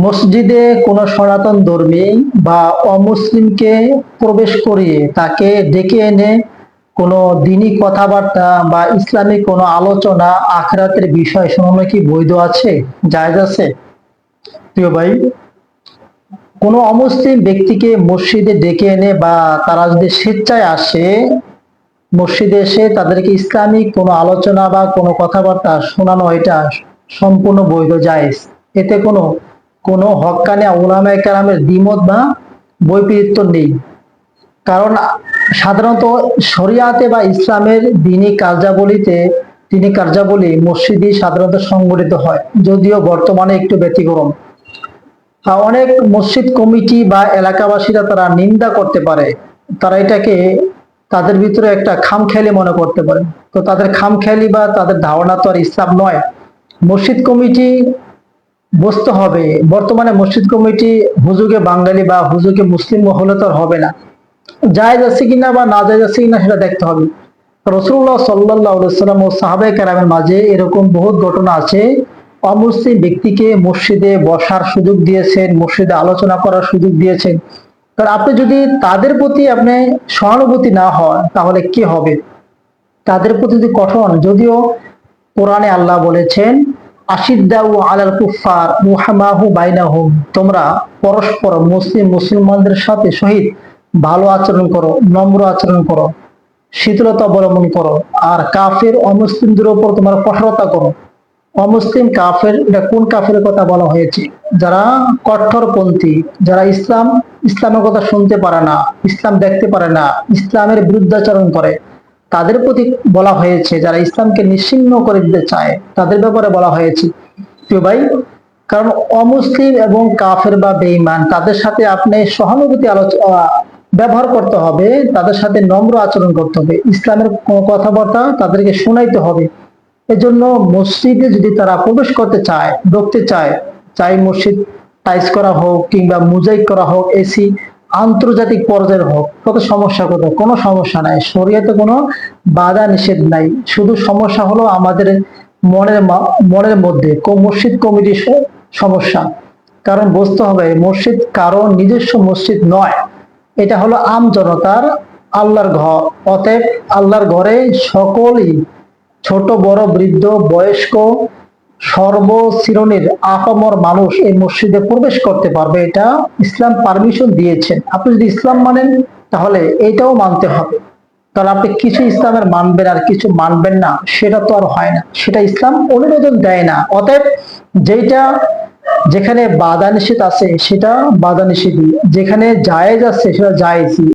মসজিদে কোনো সনাতন ধর্মী বা অমুসলিমকে প্রবেশ করিয়ে তাকে ডেকে এনে কোনো দিনী কথাবার্তা বা ইসলামিক কোনো আলোচনা আখিরাতের বিষয় শোনানো কি বৈধ আছে, জায়েজ আছে? প্রিয় ভাই, কোনো অমুসলিম ব্যক্তিকে মসজিদে ডেকে এনে বা তারা যদি স্বেচ্ছায় আসে মসজিদে এসে তাদেরকে ইসলামিক কোনো আলোচনা বা কোনো কথাবার্তা শোনানো, এটা সম্পূর্ণ বৈধ, জায়েজ। এতে কোনো কোনো হক্কানি উলামায়ে কেরামের দ্বিমত বা বৈপরীত্য নেই। কারণ সাধারণত শরিয়াতে বা ইসলামের দিনী কার্যাবলী মসজিদে সাধারণত সংগঠিত হয়, যদিও বর্তমানে একটু ব্যতিক্রম। অনেক মসজিদ কমিটি বা এলাকাবাসীরা তারা নিন্দা করতে পারে, তারা এটাকে তাদের ভিতরে একটা খামখেয়ালি মনে করতে পারে। তো তাদের খামখেয়ালি বা তাদের ধারণা তো আর ইসলাম নয়। মসজিদ কমিটি বুঝতে হবে, বর্তমানে মসজিদ কমিটি হুজুগে বাঙালি বা হুজুগে মুসলিম হলে তো আর হবে না। জায়েজ আছে কিনা বা না জায়েজ আছে কিনা সেটা দেখতে হবে। রাসূলুল্লাহ সাল্লাল্লাহু আলাইহি ওয়াসাল্লাম ও সাহাবায়ে কেরামের মাঝে এরকম বহুত ঘটনা আছে, অমুসলিম ব্যক্তিকে মসজিদে বসার সুযোগ দিয়েছেন, মসজিদে আলোচনা করার সুযোগ দিয়েছেন। কারণ আপনি যদি তাদের প্রতি আপনি সহানুভূতি না হয় তাহলে কি হবে? তাদের প্রতি যদি কঠোর, যদিও কোরআনে আল্লাহ বলেছেন আশিদ্দাউ আলাল কুফার রুহামাহু বাইনাহুম, তোমরা পরস্পর মুসলমানদের সাথে সহিত ভালো আচরণ করো, নম্র আচরণ করো, শীতলতা অবলম্বন করো। আর কাফের অমুসলিমদের উপর তোমরা কঠোরতা করো। অমুসলিম কাফের, এটা কোন কাফের কথা বলা হয়েছে? যারা কট্টরপন্থী, যারা ইসলামের কথা শুনতে পারে না, ইসলাম দেখতে পারে না, ইসলামের বিরুদ্ধাচরণ করে, তাদের প্রতি বলা হয়েছে। যারা ইসলামকে নিশ্চিহ্ন করে দিতে চায় তাদের ব্যাপারে বলা হয়েছে। তো ভাই, কারণ অমুসলিম এবং কাফের বা বেঈমান তাদের সাথে আপনি সহানুভূতি ব্যবহার করতে হবে, তাদের সাথে নম্র আচরণ করতে হবে, ইসলামের কথাবার্তা তাদেরকে শোনাইতে হবে। এজন্য মসজিদে যদি তারা প্রবেশ করতে চায়, ঢুকতে চায়, চাই মসজিদ টাইস করা হোক কিংবা মোজাইক করা হোক, এসি আন্তর্জাতিক পর্যায়ের হোক, কত সমস্যা, কোনো সমস্যা নাই, শরীয়তে কোনো বাধা নিষেধ নাই। শুধু সমস্যা হলো আমাদের মনের মধ্যে মসজিদ কমিটির সমস্যা। কারণ বুঝতে হবে মসজিদ কারো নিজস্ব মসজিদ নয়, এটা হলো আম জনতার আল্লাহর ঘর। অতএব আল্লাহর ঘরে সকলেই, ছোট বড় বৃদ্ধ বয়স্ক সর্ব শ্রেণীর আপামর মানুষ এই মসজিদে প্রবেশ করতে পারবে, এটা ইসলাম পারমিশন দিয়েছেন। আপনি যদি ইসলাম মানেন তাহলে এটাও মানতে হবে। তাহলে আপনি কিছু ইসলামের মানবেন আর কিছু মানবেন না, সেটা তো আর হয় না, সেটা ইসলাম অনুমোদন দেয় না। অতএব যেটা যেখানে বাধা নিষেধ আছে সেটা বাধা নিষেধই, যেখানে জায়েজ আছে সেটা জায়েজই।